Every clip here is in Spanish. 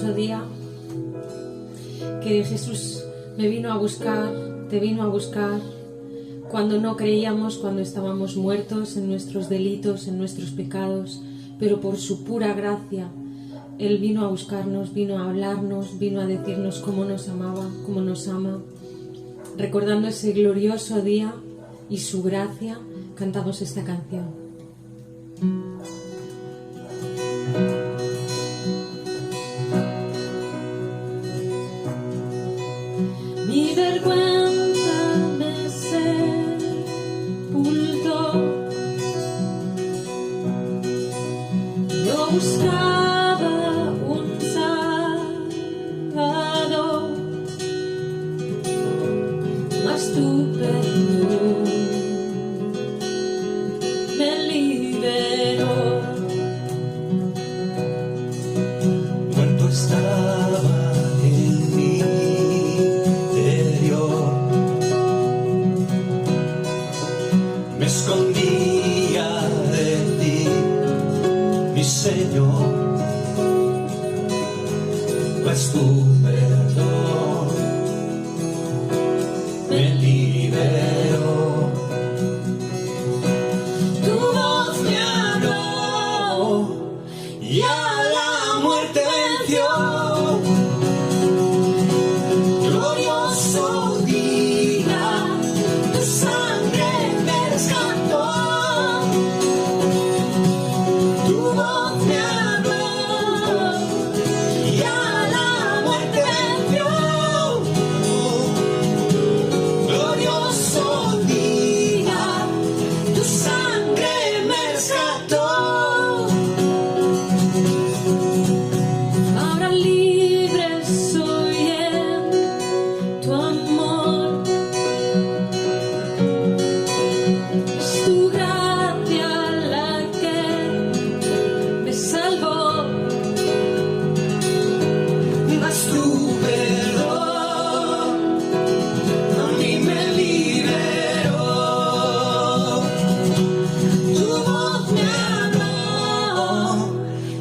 glorioso día que Jesús me vino a buscar, te vino a buscar cuando no creíamos, cuando estábamos muertos en nuestros delitos, en nuestros pecados, pero por su pura gracia Él vino a buscarnos, vino a hablarnos, vino a decirnos cómo nos amaba, cómo nos ama. Recordando ese glorioso día y su gracia, cantamos esta canción. Mi vergüenza me sepultó. Yo buscaba un Salvador, mas tu perdón me liberó. Muerto estaba en mi interior, me escondía de ti, mi Señor, pues tu perdón me liberó. Tu voz me habló y a la muerte venció. Glorioso día, tu sangre me rescató. Tu voz me habló y a la muerte venció. Glorioso día, tu sangre me rescató. Ahora libre soy en tu amor, es tu gracia la que me salvó. Mas tu perdón a mí me liberó. Tu voz me habló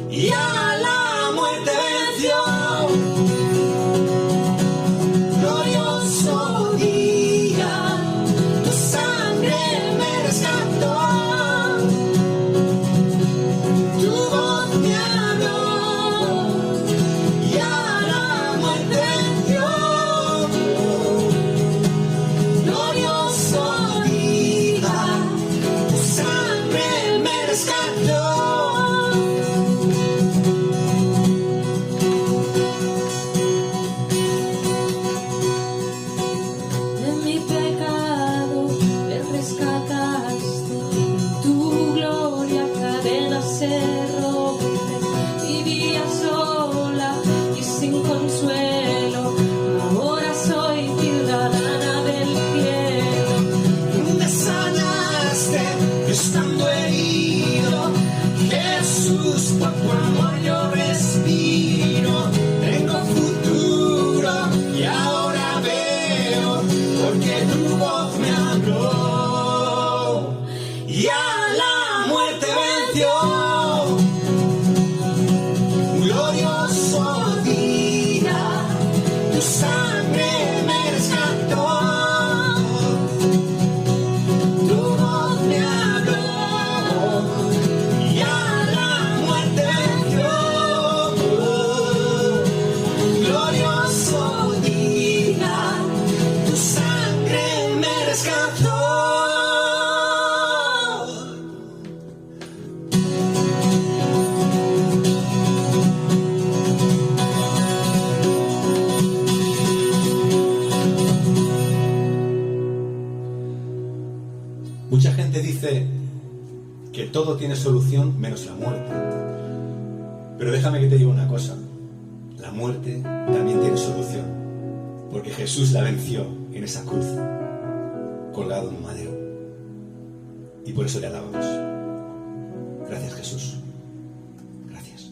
y a la muerte venció. Glorioso día, tu sangre me rescató. Tu voz me habló y a la muerte venció. Glorioso día, tu sangre me rescató. De mi pecado me rescataste, tu gloria cadena se rompe. Vivía sola y sin consuelo, ahora soy ciudadana del cielo. Me sanaste estando herido, Jesús, por tu amor yo respiro. Tengo futuro y ahora veo, porque tu voz me habló y a la muerte venció. Glorioso día, tu sangre me rescató. Tu voz me habló y a la muerte venció. Glorioso día, tu sangre me rescató. Mucha gente dice que todo tiene solución menos la muerte. Pero déjame que te diga una cosa. La muerte también tiene solución. Porque Jesús la venció en esa cruz, colgado en un madero. Y por eso le alabamos. Gracias, Jesús. Gracias.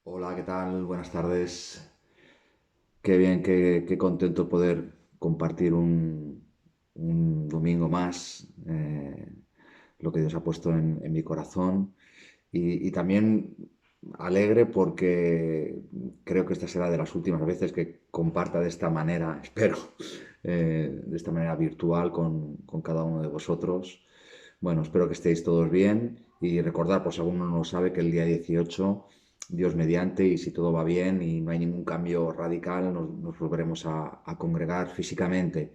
Hola, ¿qué tal? Buenas tardes. Qué bien, qué contento poder compartir un domingo más lo que Dios ha puesto en mi corazón y también alegre porque creo que esta será de las últimas veces que comparta de esta manera, espero, de esta manera virtual con cada uno de vosotros. Bueno, espero que estéis todos bien y recordad, pues si alguno no lo sabe, que el día 18, Dios mediante, y si todo va bien y no hay ningún cambio radical, nos volveremos a congregar físicamente.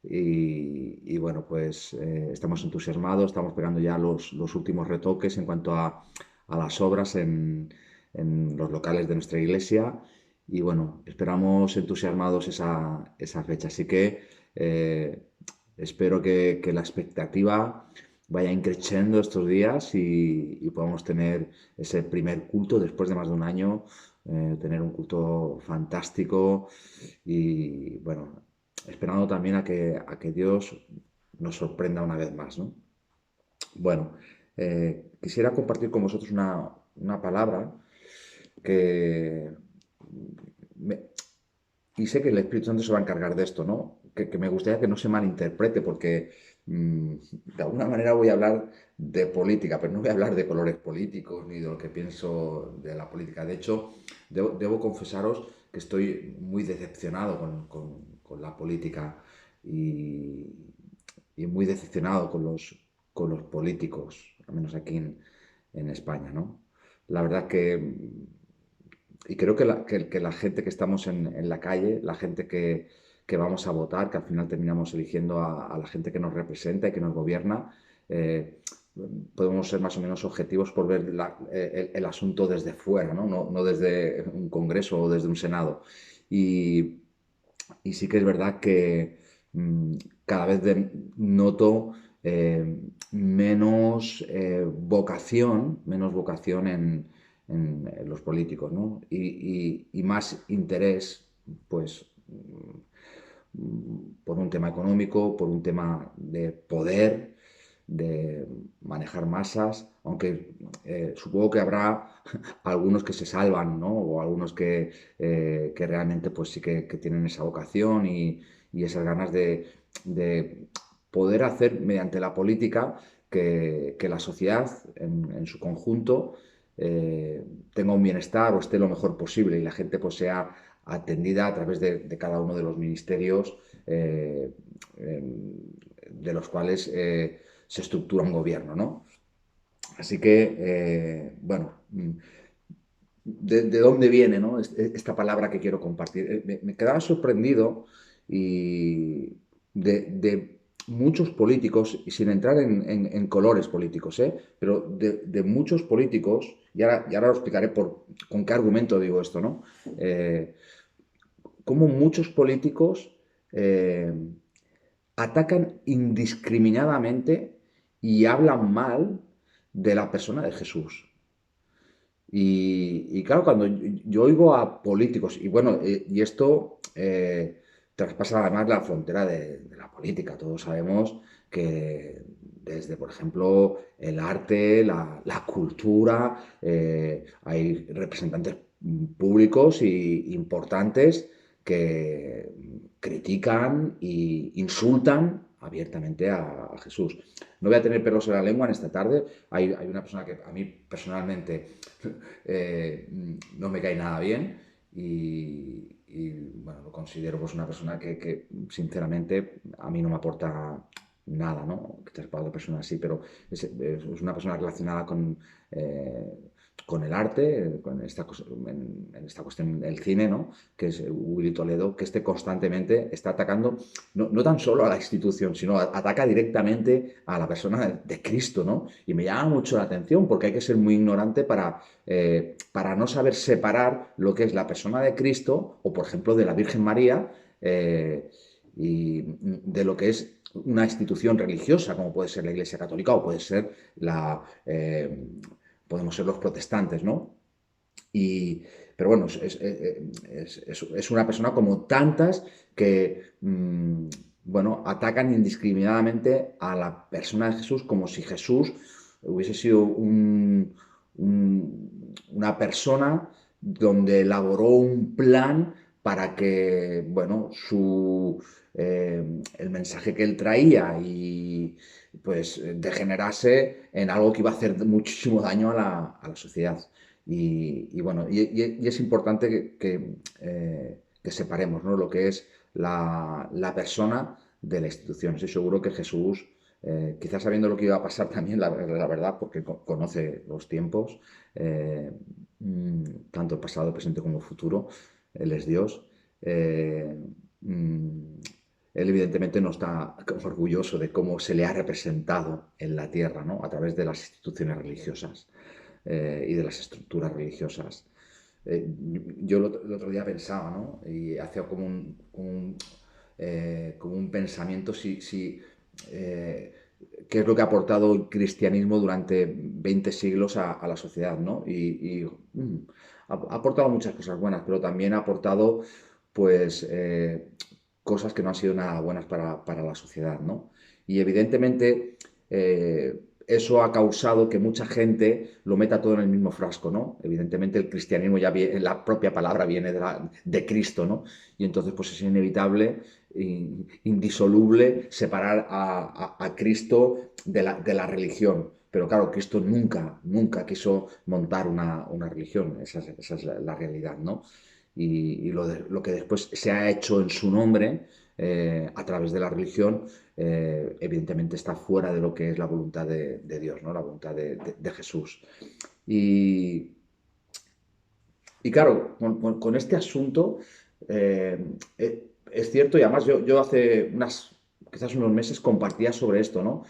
Y bueno, pues estamos entusiasmados, estamos pegando ya los últimos retoques en cuanto a las obras en los locales de nuestra iglesia. Y bueno, esperamos entusiasmados esa fecha. Así que espero que la expectativa vaya increciendo estos días y podamos tener ese primer culto después de más de un año, tener un culto fantástico y bueno, esperando también a que Dios nos sorprenda una vez más, ¿no? Bueno, quisiera compartir con vosotros una palabra que me- y sé que el Espíritu Santo se va a encargar de esto, ¿no? Que me gustaría que no se malinterprete porque mm, de alguna manera voy a hablar de política, pero no voy a hablar de colores políticos ni de lo que pienso de la política. De hecho, debo confesaros que estoy muy decepcionado con la política y, y muy decepcionado con los políticos, al menos aquí en España, ¿no? La verdad y creo que la gente que estamos en la calle, la gente que vamos a votar, que al final terminamos eligiendo a la gente que nos representa y que nos gobierna, eh, podemos ser más o menos objetivos por ver el asunto desde fuera, ¿no? No desde un congreso o desde un senado. Y, y sí que es verdad que mm, cada vez noto menos vocación en los políticos, ¿no? Y más interés, pues, por un tema económico, por un tema de poder, de manejar masas, aunque supongo que habrá algunos que se salvan, ¿no? O algunos que realmente pues sí que tienen esa vocación y esas ganas de poder hacer mediante la política que la sociedad en su conjunto tenga un bienestar o esté lo mejor posible y la gente pues sea atendida a través de cada uno de los ministerios de los cuales se estructura un gobierno, ¿no? Así que, bueno, ¿de dónde viene, ¿no? Esta palabra que quiero compartir? Me quedaba sorprendido y de muchos políticos, y sin entrar en colores políticos, pero de muchos políticos, y ahora lo explicaré con qué argumento digo esto, ¿no? Cómo muchos políticos eh, atacan indiscriminadamente y hablan mal de la persona de Jesús. Y claro, cuando yo oigo a políticos, y bueno, y esto traspasa además la frontera de la política. Todos sabemos que desde, por ejemplo, el arte, la cultura, hay representantes públicos y importantes que critican e insultan abiertamente a Jesús. No voy a tener pelos en la lengua en esta tarde. Hay una persona que a mí personalmente no me cae nada bien bueno, lo considero pues una persona que sinceramente a mí no me aporta nada, ¿no? Que te has de persona así, pero es una persona relacionada con el arte, en esta cuestión del cine, ¿no? Que es Willy Toledo, que constantemente está atacando no tan solo a la institución, sino ataca directamente a la persona de Cristo, ¿no? Y me llama mucho la atención porque hay que ser muy ignorante para no saber separar lo que es la persona de Cristo o, por ejemplo, de la Virgen María y de lo que es una institución religiosa, como puede ser la Iglesia Católica o puede ser podemos ser los protestantes, ¿no? Y, pero bueno, es una persona como tantas que, bueno, atacan indiscriminadamente a la persona de Jesús como si Jesús hubiese sido una persona donde elaboró un plan para que, bueno, el mensaje que él traía y pues degenerase en algo que iba a hacer muchísimo daño a la sociedad. Bueno, es importante que separemos, ¿no?, lo que es la persona de la institución. Estoy seguro que Jesús, quizás sabiendo lo que iba a pasar también, la verdad, porque conoce los tiempos, tanto el pasado, presente como el futuro, Él es Dios. eh, mm, Él evidentemente no está orgulloso de cómo se le ha representado en la tierra, ¿no?, a través de las instituciones religiosas y de las estructuras religiosas. Yo el otro día pensaba, ¿no?, y hacía como un pensamiento eh, qué es lo que ha aportado el cristianismo durante 20 siglos a la sociedad, ¿no? Ha aportado muchas cosas buenas, pero también ha aportado, pues, cosas que no han sido nada buenas para la sociedad, ¿no? Y evidentemente eso ha causado que mucha gente lo meta todo en el mismo frasco, ¿no? Evidentemente el cristianismo ya viene, la propia palabra viene de Cristo, ¿no? Y entonces pues es inevitable, indisoluble, separar a Cristo de la religión. Pero claro, Cristo nunca quiso montar una religión, esa es la realidad, ¿no? Y lo que después se ha hecho en su nombre, a través de la religión, evidentemente está fuera de lo que es la voluntad de Dios, ¿no?, la voluntad de Jesús. Y, y claro, con este asunto, es cierto, y además yo hace quizás unos meses compartía sobre esto, ¿no?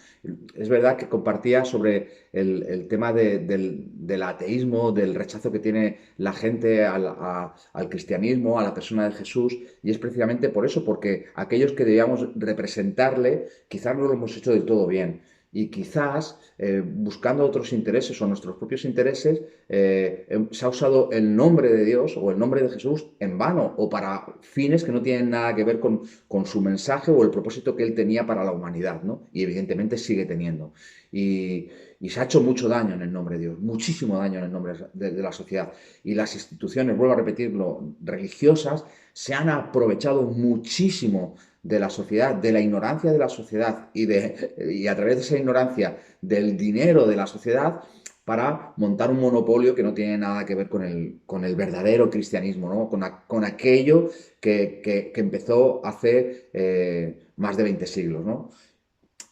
Es verdad que compartía sobre el tema del ateísmo, del rechazo que tiene la gente al cristianismo, a la persona de Jesús, y es precisamente por eso, porque aquellos que debíamos representarle quizás no lo hemos hecho del todo bien. Y quizás, buscando otros intereses o nuestros propios intereses, se ha usado el nombre de Dios o el nombre de Jesús en vano o para fines que no tienen nada que ver con su mensaje o el propósito que él tenía para la humanidad, ¿no? Y evidentemente sigue teniendo. Y se ha hecho mucho daño en el nombre de Dios, muchísimo daño en el nombre de la sociedad. Y las instituciones, vuelvo a repetirlo, religiosas, se han aprovechado muchísimo de la sociedad, de la ignorancia de la sociedad y a través de esa ignorancia del dinero de la sociedad para montar un monopolio que no tiene nada que ver con el verdadero cristianismo, ¿no?, con aquello que empezó hace más de 20 siglos, ¿no?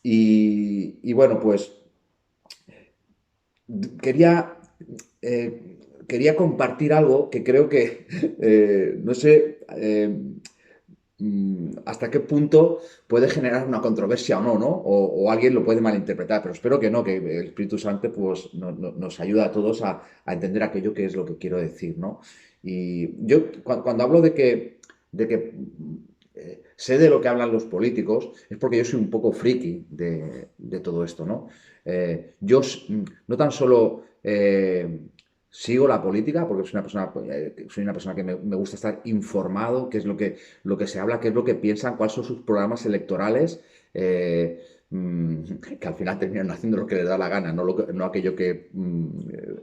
Bueno, pues quería, quería compartir algo que creo que, no sé, hasta qué punto puede generar una controversia o no, ¿no? O alguien lo puede malinterpretar, pero espero que no, que el Espíritu Santo pues, nos ayuda a todos a entender aquello que es lo que quiero decir, ¿no? Y yo cuando hablo de que sé de lo que hablan los políticos, es porque yo soy un poco friki de todo esto, ¿no? Yo no tan solo sigo la política, porque soy una persona que me gusta estar informado, qué es lo que se habla, qué es lo que piensan, cuáles son sus programas electorales, que al final terminan haciendo lo que les da la gana, no aquello que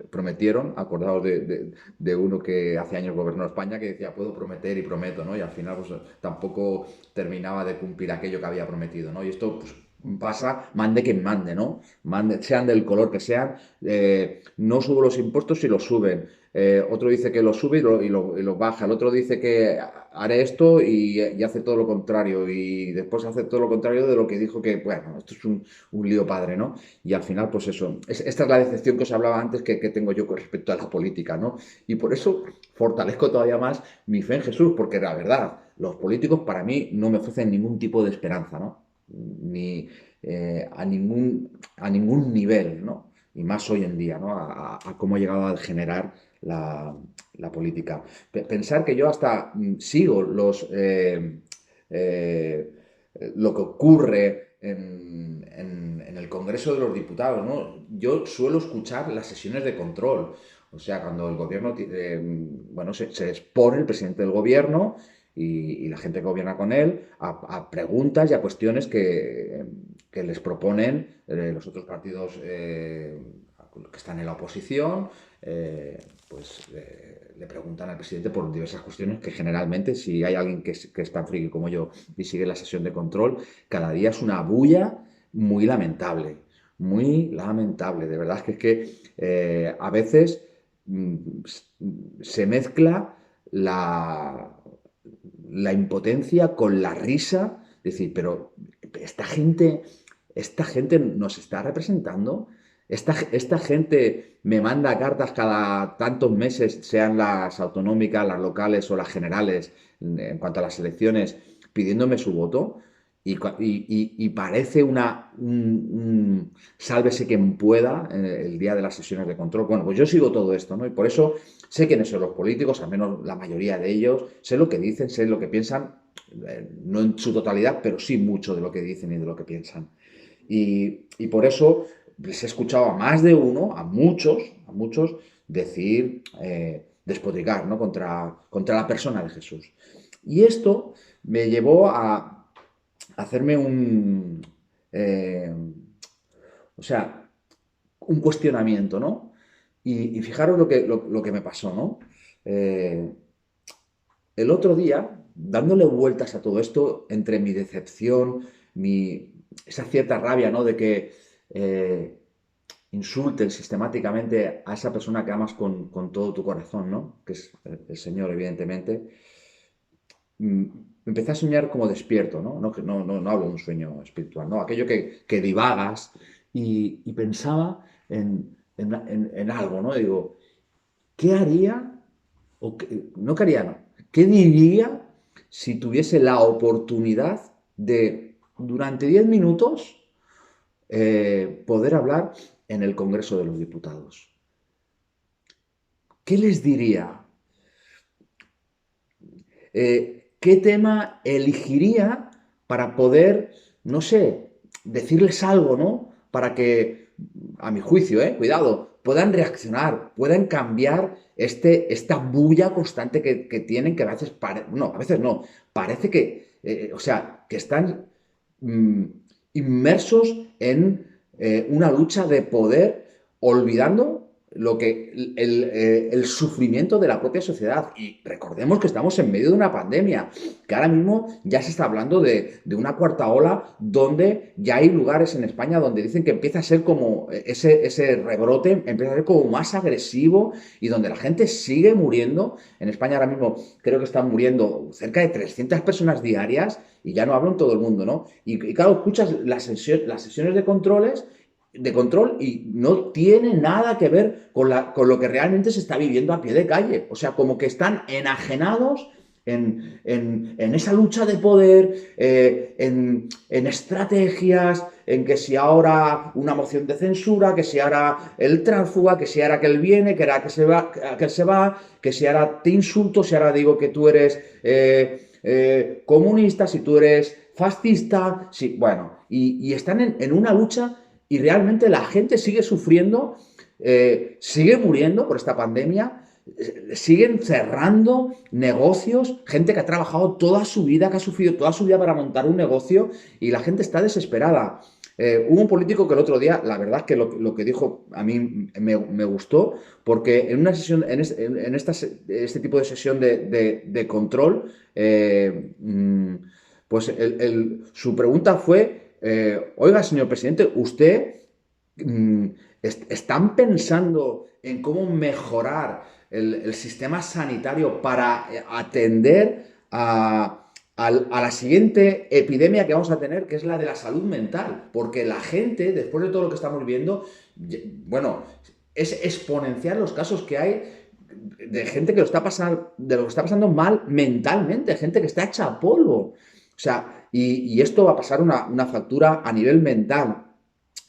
prometieron. Acordaos de uno que hace años gobernó España que decía puedo prometer y prometo, ¿no? Y al final pues tampoco terminaba de cumplir aquello que había prometido, ¿no? Y esto pues pasa, mande quien mande, ¿no? Sean del color que sean, no subo los impuestos y los suben. Otro dice que lo sube y lo baja. El otro dice que haré esto y hace todo lo contrario. Y después hace todo lo contrario de lo que dijo que, bueno, esto es un lío padre, ¿no? Y al final, pues eso. Esta es la decepción que os hablaba antes que tengo yo con respecto a la política, ¿no? Y por eso fortalezco todavía más mi fe en Jesús, porque la verdad, los políticos para mí no me ofrecen ningún tipo de esperanza, ¿no? Ni a ningún nivel, ¿no? Y más hoy en día, ¿no? A cómo ha llegado a generar la política. Pensar que yo hasta sigo lo que ocurre en el Congreso de los Diputados, ¿no? Yo suelo escuchar las sesiones de control. O sea, cuando el gobierno, bueno, se expone el presidente del gobierno y la gente que gobierna con él a preguntas y a cuestiones que les proponen los otros partidos que están en la oposición, le preguntan al presidente por diversas cuestiones que generalmente, si hay alguien que es tan friki como yo y sigue la sesión de control, cada día es una bulla muy lamentable, muy lamentable. De verdad es que a veces mm, se mezcla la impotencia con la risa. Es decir, pero esta gente, esta gente nos está representando. Esta gente me manda cartas cada tantos meses, sean las autonómicas, las locales o las generales, en cuanto a las elecciones, pidiéndome su voto. Y parece un sálvese quien pueda el día de las sesiones de control. Bueno, pues yo sigo todo esto, ¿no? Y por eso sé quiénes son los políticos, al menos la mayoría de ellos, sé lo que dicen, sé lo que piensan, no en su totalidad, pero sí mucho de lo que dicen y de lo que piensan. Y por eso les he escuchado a más de uno, a muchos, decir, despotricar, ¿no? contra la persona de Jesús. Y esto me llevó a hacerme o sea, un cuestionamiento, ¿no? Y fijaros lo que me pasó, ¿no? Eh, el otro día, dándole vueltas a todo esto, entre mi decepción, esa cierta rabia, ¿no? De que insulten sistemáticamente a esa persona que amas con todo tu corazón, ¿no? Que es el Señor, evidentemente. mm, Empecé a soñar como despierto, ¿no? No hablo de un sueño espiritual, ¿no? Aquello que divagas y pensaba en algo, ¿no? Digo, ¿qué haría? No qué haría, no. ¿Qué diría si tuviese la oportunidad de, durante 10 minutos, poder hablar en el Congreso de los Diputados? ¿Qué les diría? ¿Qué tema elegiría para poder, no sé, decirles algo, ¿no? Para que, a mi juicio, cuidado, puedan reaccionar, puedan cambiar esta bulla constante que tienen, que a veces, a veces no, parece que, o sea, que están mm, inmersos en una lucha de poder, olvidando el sufrimiento de la propia sociedad. Y recordemos que estamos en medio de una pandemia, que ahora mismo ya se está hablando de una cuarta ola, donde ya hay lugares en España donde dicen que empieza a ser como ese rebrote, empieza a ser como más agresivo y donde la gente sigue muriendo. En España ahora mismo creo que están muriendo cerca de 300 personas diarias y ya no hablo en todo el mundo, ¿no? Y claro, escuchas las sesiones de control y no tiene nada que ver con lo que realmente se está viviendo a pie de calle. O sea, como que están enajenados en esa lucha de poder, en estrategias, en que si ahora una moción de censura, que si ahora el tránsfuga, que si ahora aquel viene, que ahora aquel se va, que si ahora te insulto, si ahora digo que tú eres comunista, si tú eres fascista, si, bueno, y están en una lucha y realmente la gente sigue sufriendo, sigue muriendo por esta pandemia, siguen cerrando negocios, gente que ha trabajado toda su vida, que ha sufrido toda su vida para montar un negocio y la gente está desesperada. Hubo un político que el otro día, la verdad es que lo que dijo a mí me gustó, porque en una sesión, este tipo de sesión de control, pues su pregunta fue, oiga, señor presidente, ¿usted están pensando en cómo mejorar el sistema sanitario para atender a la siguiente epidemia que vamos a tener, que es la de la salud mental? Porque la gente, después de todo lo que estamos viendo, bueno, es exponencial los casos que hay de gente que lo está pasando mal mentalmente, gente que está hecha a polvo. O sea, y esto va a pasar una factura a nivel mental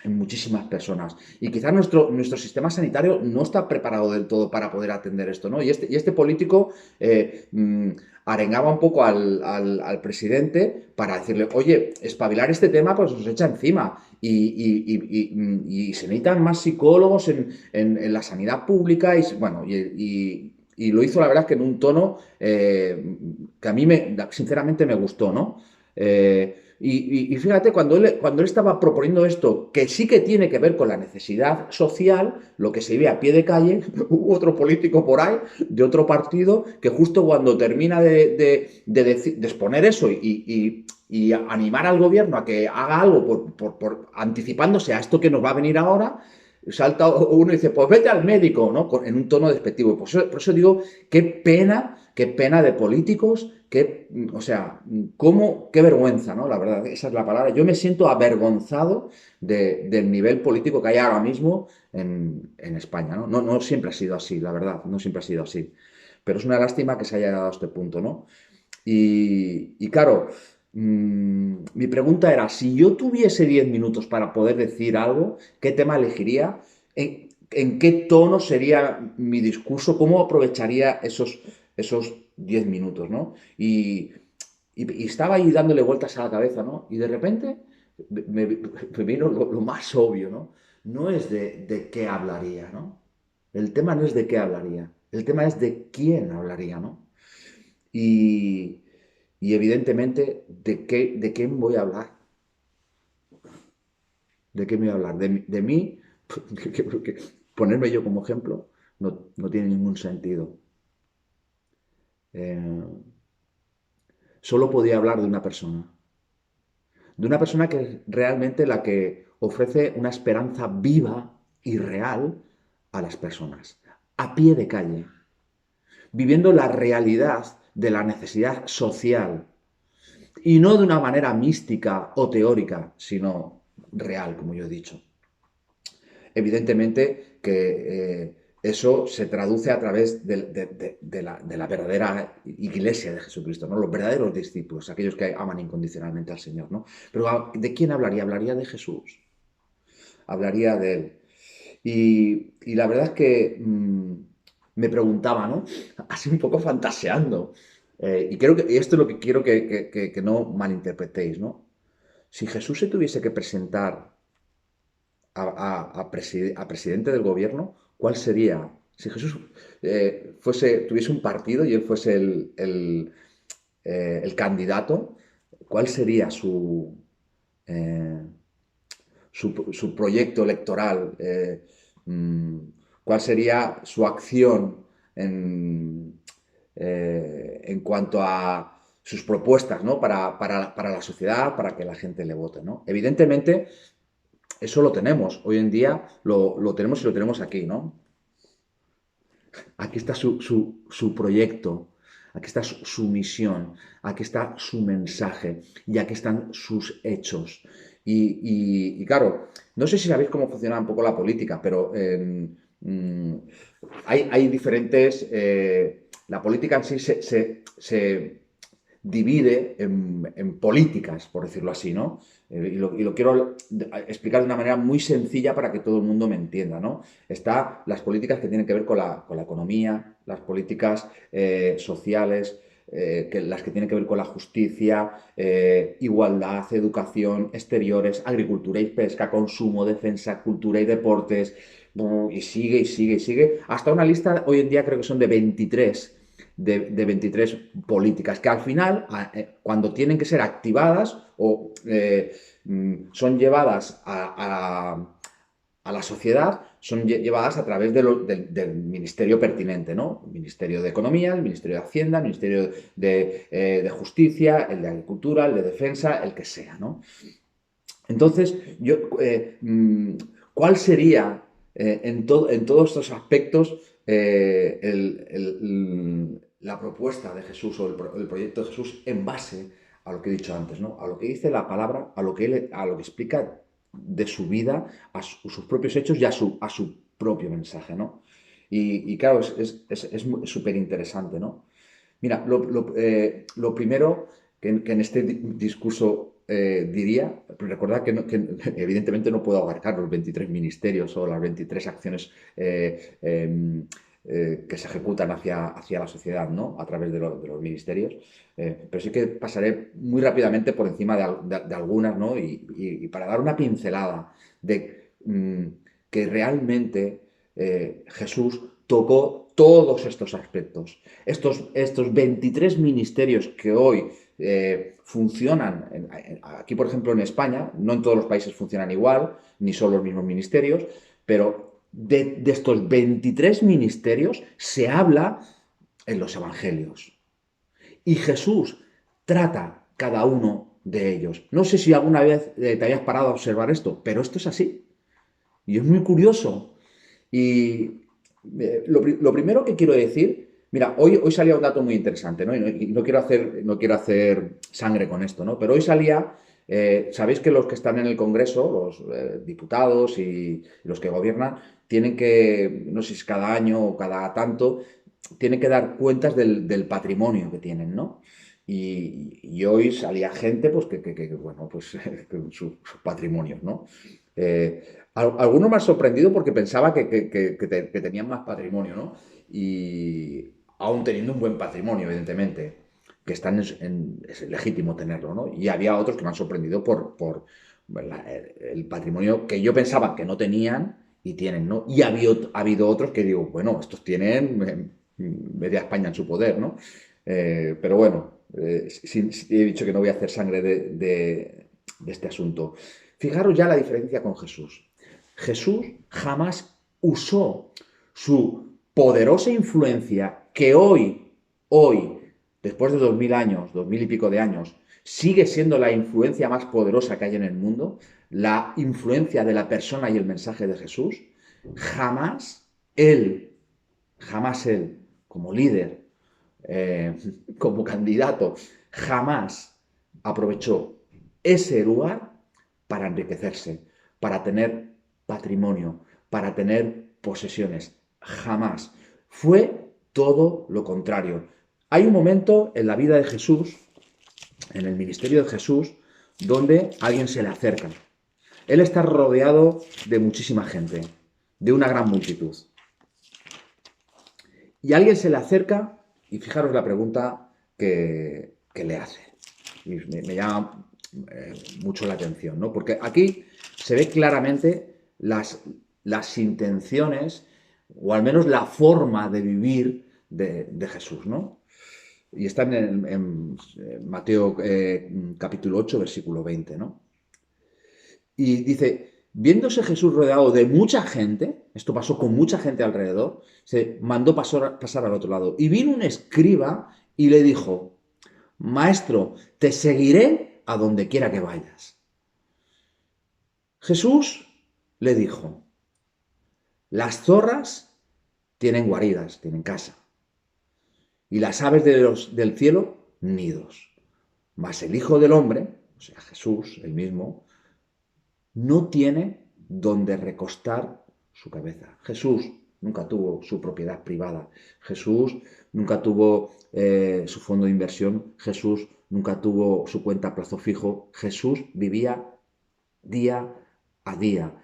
en muchísimas personas. Y quizás nuestro sistema sanitario no está preparado del todo para poder atender esto, ¿no? Y este político arengaba un poco al presidente para decirle, oye, espabilar este tema pues nos echa encima. Y se necesitan más psicólogos en la sanidad pública. Y lo hizo, la verdad, que en un tono que a mí, sinceramente, me gustó, ¿no? Y fíjate, cuando él estaba proponiendo esto, que sí que tiene que ver con la necesidad social, lo que se ve a pie de calle, hubo otro político por ahí, de otro partido, que justo cuando termina de exponer eso y y animar al gobierno a que haga algo por anticipándose a esto que nos va a venir ahora, salta uno y dice, pues vete al médico, ¿no? En un tono despectivo. Por eso digo, qué pena de políticos, o sea, qué vergüenza, ¿no? La verdad, esa es la palabra. Yo me siento avergonzado del nivel político que hay ahora mismo en España, ¿no? No siempre ha sido así, la verdad, no siempre ha sido así. Pero es una lástima que se haya llegado a este punto, ¿no? Y claro, mi pregunta era, si yo tuviese 10 minutos para poder decir algo, ¿qué tema elegiría? ¿En qué tono sería mi discurso? ¿Cómo aprovecharía esos 10 minutos, ¿no? Y estaba ahí dándole vueltas a la cabeza, ¿no? Y de repente me vino lo más obvio, ¿no? No es de qué hablaría, ¿no? El tema no es de qué hablaría, el tema es de quién hablaría, ¿no? Y, y evidentemente, ¿de qué voy a hablar? ¿De qué me voy a hablar? De mí, porque ponerme yo como ejemplo no tiene ningún sentido. Eh, Solo podía hablar de una persona que es realmente la que ofrece una esperanza viva y real a las personas, a pie de calle, viviendo la realidad de la necesidad social y no de una manera mística o teórica, sino real, como yo he dicho. Evidentemente que eso se traduce a través de la verdadera iglesia de Jesucristo, ¿no? Los verdaderos discípulos, aquellos que aman incondicionalmente al Señor, ¿no? Pero ¿de quién hablaría? Hablaría de Jesús, hablaría de Él. Y la verdad es que me preguntaba, ¿no? Así un poco fantaseando. Y creo que y esto es lo que quiero que no malinterpretéis, ¿no? Si Jesús se tuviese que presentar a presidente del gobierno, ¿cuál sería? Si Jesús tuviese un partido y él fuese el candidato, ¿cuál sería eh, su proyecto electoral? Mm, ¿Cuál sería su acción en cuanto a sus propuestas, ¿no? Para la sociedad, para que la gente le vote, ¿no? Evidentemente, eso lo tenemos. Hoy en día lo tenemos y lo tenemos aquí, ¿no? Aquí está su proyecto, aquí está su misión, aquí está su mensaje y aquí están sus hechos. Y claro, no sé si sabéis cómo funciona un poco la política, pero hay diferentes... la política en sí se divide en políticas, por decirlo así, ¿no? Y lo quiero explicar de una manera muy sencilla para que todo el mundo me entienda, ¿no? Está las políticas que tienen que ver con la economía, las políticas sociales, las que tienen que ver con la justicia, igualdad, educación, exteriores, agricultura y pesca, consumo, defensa, cultura y deportes, y sigue y sigue y sigue, hasta una lista, hoy en día creo que son de 23 de 23 políticas que al final, cuando tienen que ser activadas o son llevadas a la sociedad, son llevadas a través del ministerio pertinente, ¿no? El Ministerio de Economía, el Ministerio de Hacienda, el Ministerio de Justicia, el de Agricultura, el de Defensa, el que sea, ¿no? Entonces, ¿cuál sería en todos estos aspectos la propuesta de Jesús o el proyecto de Jesús en base a lo que he dicho antes, ¿no? A lo que dice la palabra, a lo que explica de su vida, a sus propios hechos y a su propio mensaje, ¿no? Y claro, es súper interesante, ¿no? Mira, lo primero que en este discurso diría, recordad que evidentemente no puedo abarcar los 23 ministerios o las 23 acciones que se ejecutan hacia la sociedad, ¿no? A través de los ministerios, pero sí que pasaré muy rápidamente por encima de algunas, ¿no? Y para dar una pincelada de que realmente Jesús tocó todos estos aspectos. Estos 23 ministerios que hoy funcionan, aquí por ejemplo en España, no en todos los países funcionan igual, ni son los mismos ministerios, pero de estos 23 ministerios se habla en los evangelios. Y Jesús trata cada uno de ellos. No sé si alguna vez te habías parado a observar esto, pero esto es así. Y es muy curioso. Y lo primero que quiero decir, mira, hoy salía un dato muy interesante, ¿no? Y no quiero hacer sangre con esto, ¿no? Pero hoy salía, sabéis que los que están en el Congreso, los diputados y los que gobiernan, tienen que, no sé si es cada año o cada tanto, tienen que dar cuentas del patrimonio que tienen, ¿no? Y hoy salía gente, pues, bueno, pues, con sus patrimonios, ¿no? Algunos me han sorprendido porque pensaba que tenían más patrimonio, ¿no? Y aún teniendo un buen patrimonio, evidentemente, que es legítimo tenerlo, ¿no? Y había otros que me han sorprendido por el patrimonio que yo pensaba que no tenían y tienen, ¿no? Y ha habido otros que digo, bueno, estos tienen media España en su poder, ¿no? Pero bueno, he dicho que no voy a hacer sangre de este asunto. Fijaros ya la diferencia con Jesús. Jesús jamás usó su poderosa influencia que hoy, después de 2000 años, 2000 y pico de años, sigue siendo la influencia más poderosa que hay en el mundo, la influencia de la persona y el mensaje de Jesús. Jamás él, como líder, como candidato, jamás aprovechó ese lugar para enriquecerse, para tener patrimonio, para tener posesiones. Jamás. Fue todo lo contrario. Hay un momento en la vida de Jesús, en el ministerio de Jesús, donde alguien se le acerca. Él está rodeado de muchísima gente, de una gran multitud. Y alguien se le acerca y fijaros la pregunta que le hace. Y me llama mucho la atención, ¿no? Porque aquí se ve claramente las intenciones, o al menos la forma de vivir de Jesús, ¿no? Y está en Mateo capítulo 8, versículo 20, ¿no? Y dice, viéndose Jesús rodeado de mucha gente, esto pasó con mucha gente alrededor, se mandó pasar al otro lado. Y vino un escriba y le dijo, Maestro, te seguiré a donde quiera que vayas. Jesús le dijo, las zorras tienen guaridas, tienen casa, y las aves del cielo, nidos. Mas el Hijo del Hombre, o sea, Jesús, el mismo, no tiene donde recostar su cabeza. Jesús nunca tuvo su propiedad privada. Jesús nunca tuvo su fondo de inversión. Jesús nunca tuvo su cuenta a plazo fijo. Jesús vivía día a día.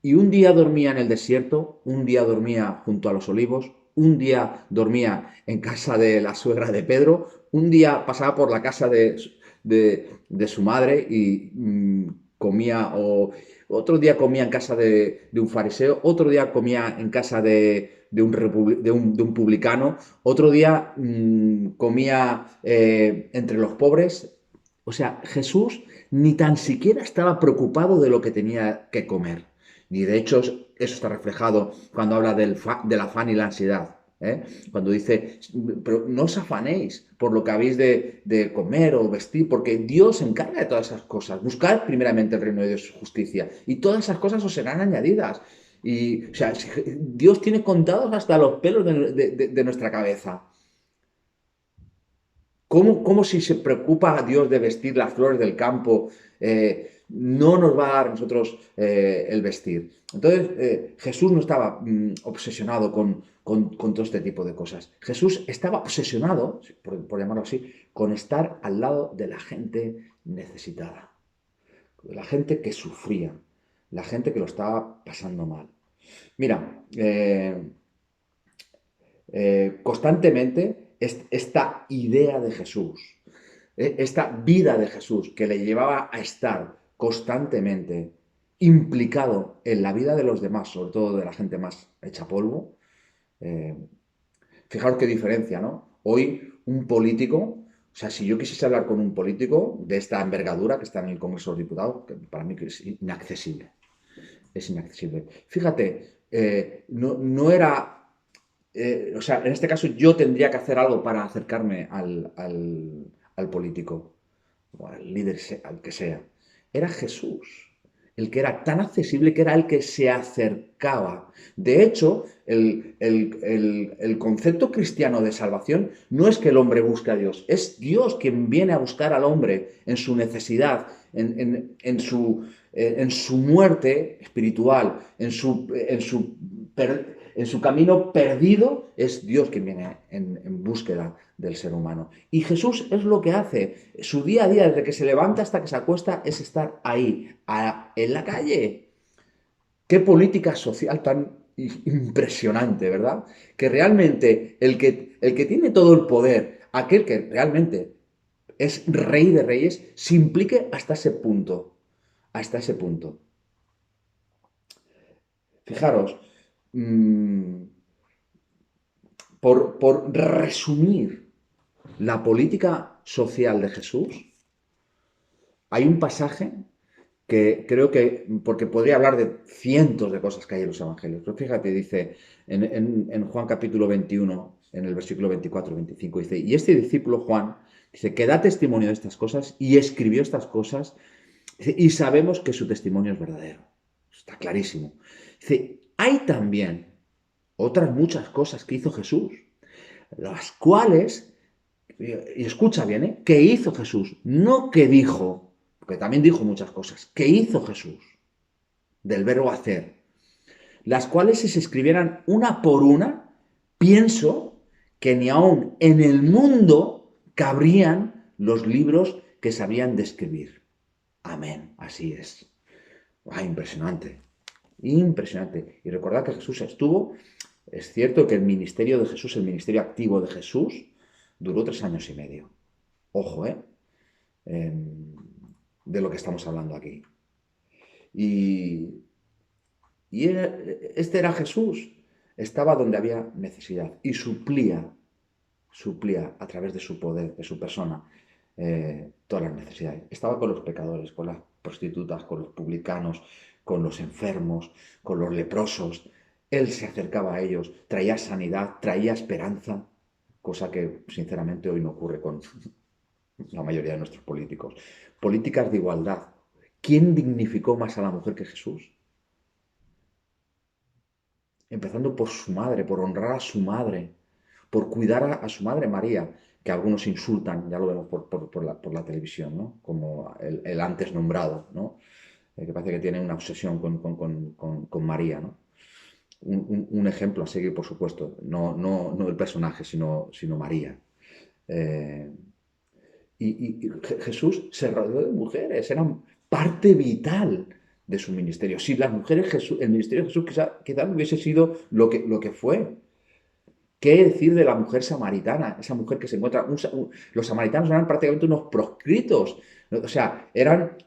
Y un día dormía en el desierto, un día dormía junto a los olivos, un día dormía en casa de la suegra de Pedro, un día pasaba por la casa de su madre y comía, o otro día comía en casa de un fariseo, otro día comía en casa de un publicano, otro día comía entre los pobres. O sea, Jesús ni tan siquiera estaba preocupado de lo que tenía que comer. Y de hecho eso está reflejado cuando habla del afán y la ansiedad. Cuando dice, pero no os afanéis por lo que habéis de comer o vestir, porque Dios se encarga de todas esas cosas. Buscad primeramente el reino de Dios y su justicia, y todas esas cosas os serán añadidas. Y, o sea, Dios tiene contados hasta los pelos de nuestra cabeza. ¿Cómo si se preocupa a Dios de vestir las flores del campo, no nos va a dar a nosotros el vestir? Entonces, Jesús no estaba obsesionado con todo este tipo de cosas. Jesús estaba obsesionado, por llamarlo así, con estar al lado de la gente necesitada, de la gente que sufría, la gente que lo estaba pasando mal. Mira, constantemente esta idea de Jesús, esta vida de Jesús que le llevaba a estar constantemente implicado en la vida de los demás, sobre todo de la gente más hecha polvo. Fijaros qué diferencia, ¿no? Hoy un político, o sea, si yo quisiese hablar con un político de esta envergadura que está en el Congreso de los Diputados, que para mí es inaccesible. Es inaccesible. Fíjate, no era... o sea, en este caso yo tendría que hacer algo para acercarme al político. o al líder al que sea. Era Jesús, el que era tan accesible, que era el que se acercaba. De hecho, el concepto cristiano de salvación no es que el hombre busque a Dios, es Dios quien viene a buscar al hombre en su necesidad, en su muerte espiritual, en su camino perdido. Es Dios quien viene en búsqueda del ser humano. Y Jesús es lo que hace. Su día a día, desde que se levanta hasta que se acuesta, es estar ahí, en la calle. Qué política social tan impresionante, ¿verdad? Que realmente el que tiene todo el poder, aquel que realmente es rey de reyes, se implique hasta ese punto. Hasta ese punto. Fijaros, mmm, por resumir la política social de Jesús, hay un pasaje que creo que, porque podría hablar de cientos de cosas que hay en los evangelios, pero fíjate, dice en Juan capítulo 21, en el versículo 24-25, dice, y este discípulo Juan, dice, que da testimonio de estas cosas y escribió estas cosas, dice, y sabemos que su testimonio es verdadero. Está clarísimo. Dice, hay también otras muchas cosas que hizo Jesús, las cuales, y escucha bien, que hizo Jesús, no que dijo, porque también dijo muchas cosas, que hizo Jesús, del verbo hacer, las cuales si se escribieran una por una, pienso que ni aún en el mundo cabrían los libros que sabían de escribir. Amén, así es. Impresionante, impresionante. Y recordad que Jesús estuvo, es cierto que el ministerio de Jesús, el ministerio activo de Jesús, duró 3 años y medio. Ojo, de lo que estamos hablando aquí. Y este era Jesús. Estaba donde había necesidad y suplía a través de su poder, de su persona, todas las necesidades. Estaba con los pecadores, con las prostitutas, con los publicanos, con los enfermos, con los leprosos. Él se acercaba a ellos, traía sanidad, traía esperanza, cosa que sinceramente hoy no ocurre con la mayoría de nuestros políticos. Políticas de igualdad. ¿Quién dignificó más a la mujer que Jesús? Empezando por su madre, por honrar a su madre, por cuidar a su madre María, que algunos insultan, ya lo vemos por la televisión, ¿no? Como el antes nombrado, ¿no? Que parece que tiene una obsesión con María, ¿no? Un ejemplo a seguir, por supuesto, no el personaje, sino María. Y Jesús se rodeó de mujeres, eran parte vital de su ministerio. Si las mujeres, el ministerio de Jesús quizá no hubiese sido lo que fue. ¿Qué decir de la mujer samaritana? Esa mujer que se encuentra... los samaritanos eran prácticamente unos proscritos. O sea, eran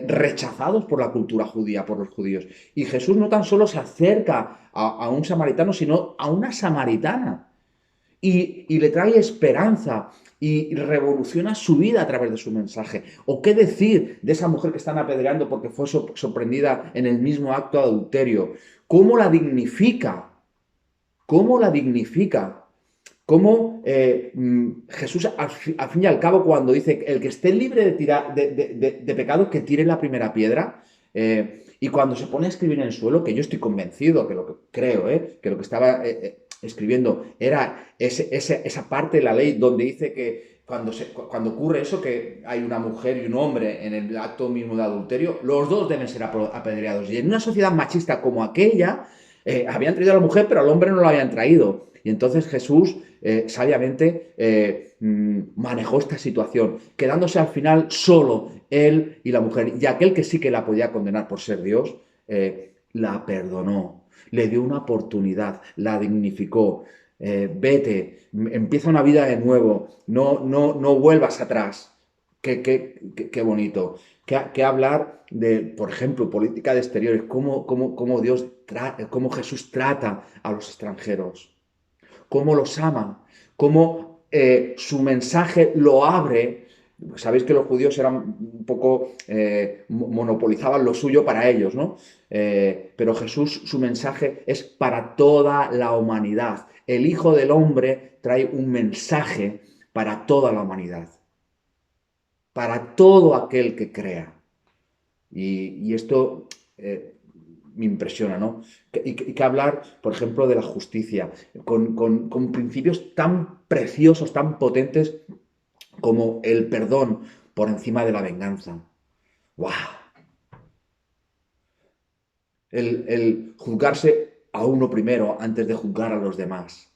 rechazados por la cultura judía, por los judíos. Y Jesús no tan solo se acerca a un samaritano, sino a una samaritana. Y le trae esperanza y revoluciona su vida a través de su mensaje. ¿O qué decir de esa mujer que están apedreando porque fue sorprendida en el mismo acto de adulterio? ¿Cómo la dignifica? ¿Cómo la dignifica? ¿Cómo Jesús, al fin y al cabo, cuando dice el que esté libre de pecado, que tire la primera piedra? Y cuando se pone a escribir en el suelo, que yo estoy convencido, que lo que creo, que lo que estaba escribiendo era esa parte de la ley donde dice que cuando ocurre eso, que hay una mujer y un hombre en el acto mismo de adulterio, los dos deben ser apedreados. Y en una sociedad machista como aquella, habían traído a la mujer, pero al hombre no lo habían traído. Y entonces Jesús sabiamente manejó esta situación, quedándose al final solo él y la mujer. Y aquel que sí que la podía condenar por ser Dios, la perdonó, le dio una oportunidad, la dignificó. Vete, empieza una vida de nuevo, no vuelvas atrás. Qué bonito. Que hablar de, por ejemplo, política de exteriores, cómo Jesús trata a los extranjeros, cómo los ama, cómo su mensaje lo abre. Sabéis que los judíos eran un poco, monopolizaban lo suyo para ellos, ¿no? Pero Jesús, su mensaje es para toda la humanidad. El Hijo del Hombre trae un mensaje para toda la humanidad. para todo aquel que crea. Y esto me impresiona, ¿no? Que hablar, por ejemplo, de la justicia, con principios tan preciosos, tan potentes como el perdón por encima de la venganza. ¡Wow! El juzgarse a uno primero antes de juzgar a los demás.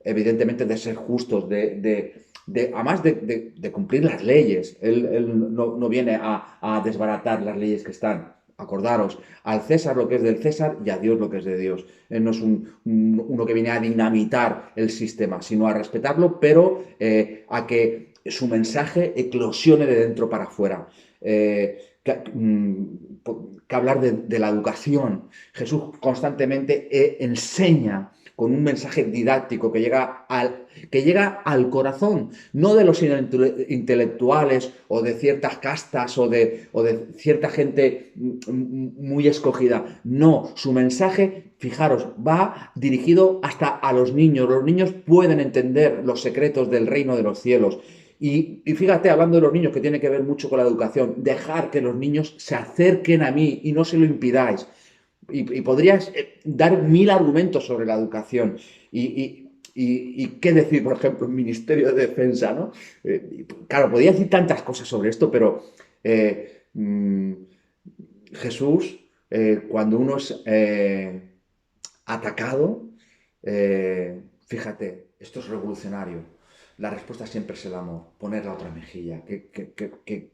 Evidentemente de ser justos, además de cumplir las leyes. Él no viene a desbaratar las leyes que están. Acordaros, al César lo que es del César y a Dios lo que es de Dios. Él no es uno que viene a dinamitar el sistema, sino a respetarlo, pero a que su mensaje eclosione de dentro para afuera. Que hablar de la educación. Jesús constantemente enseña con un mensaje didáctico que llega al corazón, no de los intelectuales o de ciertas castas o de cierta gente muy escogida. No, su mensaje, fijaros, va dirigido hasta a los niños. Los niños pueden entender los secretos del reino de los cielos. Y fíjate, hablando de los niños, que tiene que ver mucho con la educación, dejar que los niños se acerquen a mí y no se lo impidáis. Y podrías dar 1000 argumentos sobre la educación. Y qué decir, por ejemplo, el Ministerio de Defensa, ¿no? Claro, podría decir tantas cosas sobre esto, pero Jesús, cuando uno es atacado, fíjate, esto es revolucionario. La respuesta siempre es el amor, poner la otra mejilla. Qué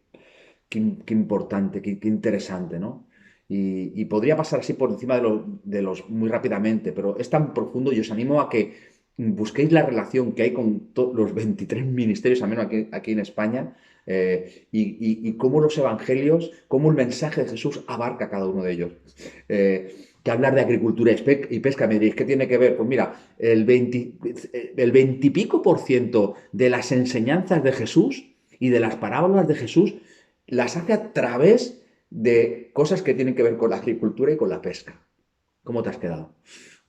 importante, qué interesante, ¿no? Y podría pasar así por encima de los muy rápidamente, pero es tan profundo y os animo a que busquéis la relación que hay con los 23 ministerios, al menos aquí en España, y cómo los evangelios, cómo el mensaje de Jesús abarca a cada uno de ellos. Que hablar de agricultura y pesca, me diréis, ¿qué tiene que ver? Pues mira, el 20 y pico por ciento de las enseñanzas de Jesús y de las parábolas de Jesús las hace a través de cosas que tienen que ver con la agricultura y con la pesca. ¿Cómo te has quedado?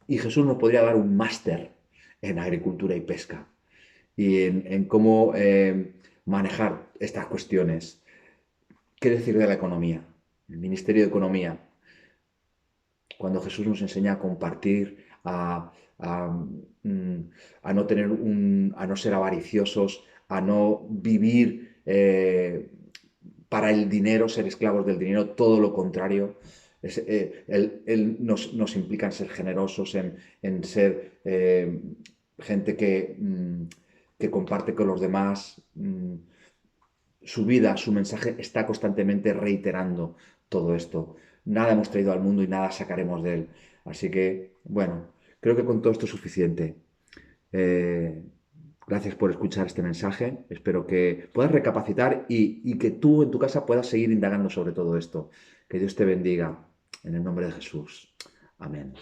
Y Jesús nos podría dar un máster en agricultura y pesca y en cómo manejar estas cuestiones. ¿Qué decir de la economía? El Ministerio de Economía. Cuando Jesús nos enseña a compartir, a no tener a no ser avariciosos, a no vivir para el dinero, ser esclavos del dinero, todo lo contrario. Él nos implica en ser generosos, en ser gente que comparte con los demás. Su vida, su mensaje está constantemente reiterando todo esto. Nada hemos traído al mundo y nada sacaremos de él. Así que, bueno, creo que con todo esto es suficiente. Gracias por escuchar este mensaje. Espero que puedas recapacitar y que tú en tu casa puedas seguir indagando sobre todo esto. Que Dios te bendiga. En el nombre de Jesús. Amén.